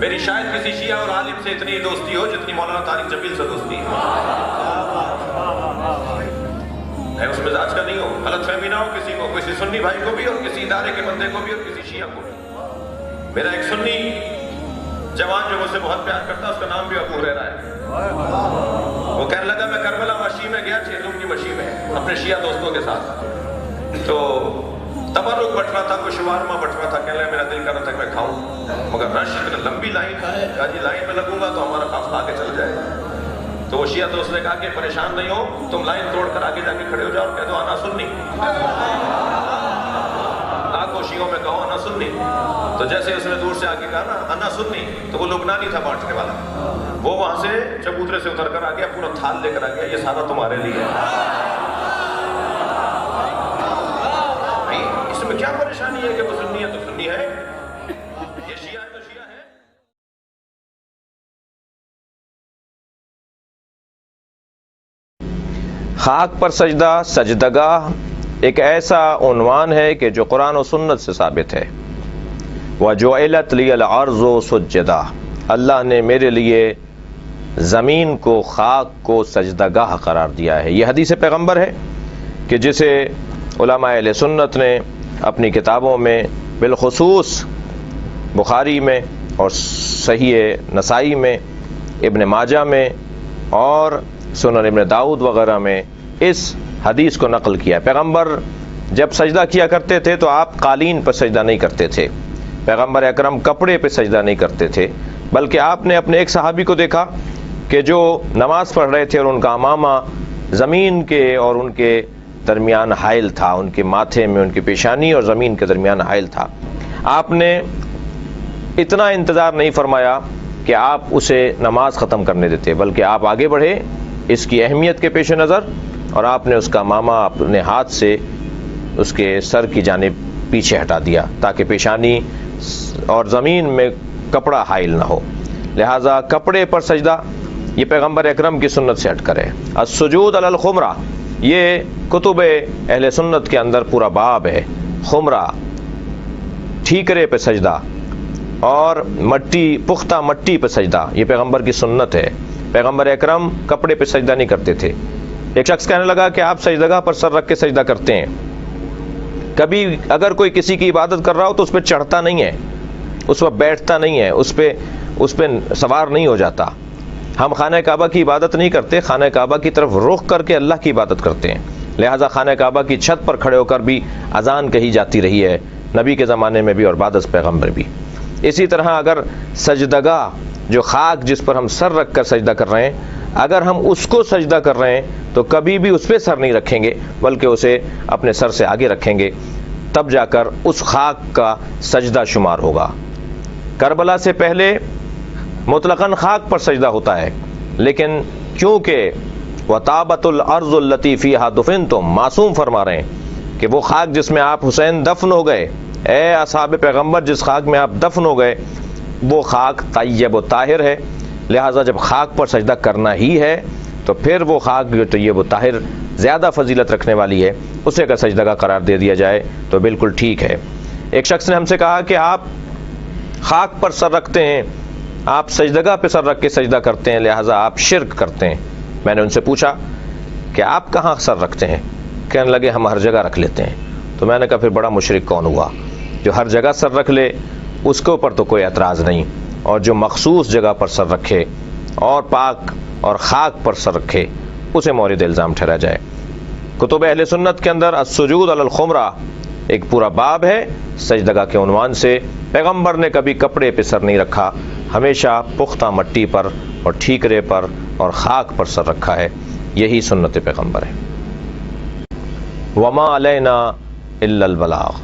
میری شاید کسی شیعہ اور عالم سے اتنی دوستی ہو جتنی مولانا طارق جمیل سے دوستی ہے. میں اس مزاج کا نہیں ہوں، غلط فہمی نہ ہو کسی کو، کسی سنی بھائی کو بھی اور کسی ادارے کے بندے کو بھی اور کسی شیعہ کو بھی. میرا ایک سنی جوان جو مجھ سے بہت پیار کرتا ہے، اس کا نام بھی ابو ہریرہ ہے. وہ کہنے لگا میں کربلا مشی میں گیا، چیزوں کی مشی میں اپنے شیعہ دوستوں کے ساتھ، تو تبرک بٹ رہا تھا، کچھ شوارما بٹ رہا تھا. کہنے لگا میرا دل کر رہا تھا کہ میں کھاؤں، مگر رش اتنا لمبی لائن ہے، کہا جی لائن میں لگوں گا تو ہمارا قافلہ آگے چل جائے. تو وہ شیعہ دوست نے کہا کہ پریشان نہیں ہو، تم لائن توڑ کر آگے جا کے کھڑے ہو جاؤ اور کہہ دو انا سنی. لاکھوں شیعوں میں کہو انا سنی. تو جیسے اس نے دور سے آگے کہا نا انا سنی، تو وہ لبنانی تھا بانٹنے والا، وہ وہاں سے چبوترے سے اتر کر آ گیا، پورا تھال لے کر آ گیا، یہ سارا تمہارے لیے ہے. اس میں کیا پریشانی ہے کہ وہ سنی ہے تو سنی ہے، یہ شیعہ ہے تو شیعہ ہے. خاک پر سجدہ، سجدگاہ ایک ایسا عنوان ہے کہ جو قرآن و سنت سے ثابت ہے. وَجُعِلَتْ لِيَ الْأَرْضُ سُجَّدًا، اللہ نے میرے لیے زمین کو، خاک کو سجدگاہ قرار دیا ہے. یہ حدیث پیغمبر ہے کہ جسے علماء اہل سنت نے اپنی کتابوں میں، بالخصوص بخاری میں اور صحیح نسائی میں، ابن ماجہ میں اور سنن ابن داؤد وغیرہ میں اس حدیث کو نقل کیا. پیغمبر جب سجدہ کیا کرتے تھے تو آپ قالین پر سجدہ نہیں کرتے تھے، پیغمبر اکرم کپڑے پہ سجدہ نہیں کرتے تھے، بلکہ آپ نے اپنے ایک صحابی کو دیکھا کہ جو نماز پڑھ رہے تھے اور ان کا امامہ زمین کے اور ان کے درمیان حائل تھا، ان کے ماتھے میں، ان کی پیشانی اور زمین کے درمیان حائل تھا. آپ نے اتنا انتظار نہیں فرمایا کہ آپ اسے نماز ختم کرنے دیتے، بلکہ آپ آگے بڑھے اس کی اہمیت کے پیش نظر، اور آپ نے اس کا امامہ اپنے ہاتھ سے اس کے سر کی جانب پیچھے ہٹا دیا تاکہ پیشانی اور زمین میں کپڑا حائل نہ ہو. لہٰذا کپڑے پر سجدہ یہ پیغمبر اکرم کی سنت سے ہٹ کر ہے. السجود علی الخمرہ، یہ کتب اہل سنت کے اندر پورا باب ہے. خمرہ، ٹھیکرے پہ سجدہ اور مٹی، پختہ مٹی پہ سجدہ، یہ پیغمبر کی سنت ہے. پیغمبر اکرم کپڑے پہ سجدہ نہیں کرتے تھے. ایک شخص کہنے لگا کہ آپ سجدگاہ پر سر رکھ کے سجدہ کرتے ہیں، کبھی اگر کوئی کسی کی عبادت کر رہا ہو تو اس پہ چڑھتا نہیں ہے، اس پر بیٹھتا نہیں ہے، اس پہ سوار نہیں ہو جاتا. ہم خانہ کعبہ کی عبادت نہیں کرتے، خانہ کعبہ کی طرف رخ کر کے اللہ کی عبادت کرتے ہیں. لہٰذا خانہ کعبہ کی چھت پر کھڑے ہو کر بھی اذان کہی جاتی رہی ہے، نبی کے زمانے میں بھی اور بعد از پیغمبر بھی. اسی طرح اگر سجدگاہ، جو خاک جس پر ہم سر رکھ کر سجدہ کر رہے ہیں، اگر ہم اس کو سجدہ کر رہے ہیں تو کبھی بھی اس پہ سر نہیں رکھیں گے، بلکہ اسے اپنے سر سے آگے رکھیں گے، تب جا کر اس خاک کا سجدہ شمار ہوگا. کربلا سے پہلے مطلقاً خاک پر سجدہ ہوتا ہے، لیکن کیونکہ وَطَابَتُ الْأَرْضُ الَّتِي فِيهَا دُفِنْتُمْ، معصوم فرما رہے ہیں کہ وہ خاک جس میں آپ حسین دفن ہو گئے، اے اصحاب پیغمبر جس خاک میں آپ دفن ہو گئے، وہ خاک طیب و طاہر ہے. لہٰذا جب خاک پر سجدہ کرنا ہی ہے تو پھر وہ خاک جو طیب و طاہر زیادہ فضیلت رکھنے والی ہے، اسے اگر سجدہ قرار دے دیا جائے تو بالکل ٹھیک ہے. ایک شخص نے ہم سے کہا کہ آپ خاک پر سر رکھتے ہیں، آپ سجدگاہ پہ سر رکھ کے سجدہ کرتے ہیں، لہٰذا آپ شرک کرتے ہیں. میں نے ان سے پوچھا کہ آپ کہاں سر رکھتے ہیں؟ کہنے لگے ہم ہر جگہ رکھ لیتے ہیں. تو میں نے کہا پھر بڑا مشرک کون ہوا؟ جو ہر جگہ سر رکھ لے اس کے اوپر تو کوئی اعتراض نہیں، اور جو مخصوص جگہ پر سر رکھے اور پاک اور خاک پر سر رکھے اسے مورد الزام ٹھہرا جائے. کتب اہل سنت کے اندر السجود علی الخمرہ ایک پورا باب ہے سجدگاہ کے عنوان سے. پیغمبر نے کبھی کپڑے پہ سر نہیں رکھا، ہمیشہ پختہ مٹی پر اور ٹھیکرے پر اور خاک پر سر رکھا ہے. یہی سنت پیغمبر ہے. وما علینا الا البلاغ.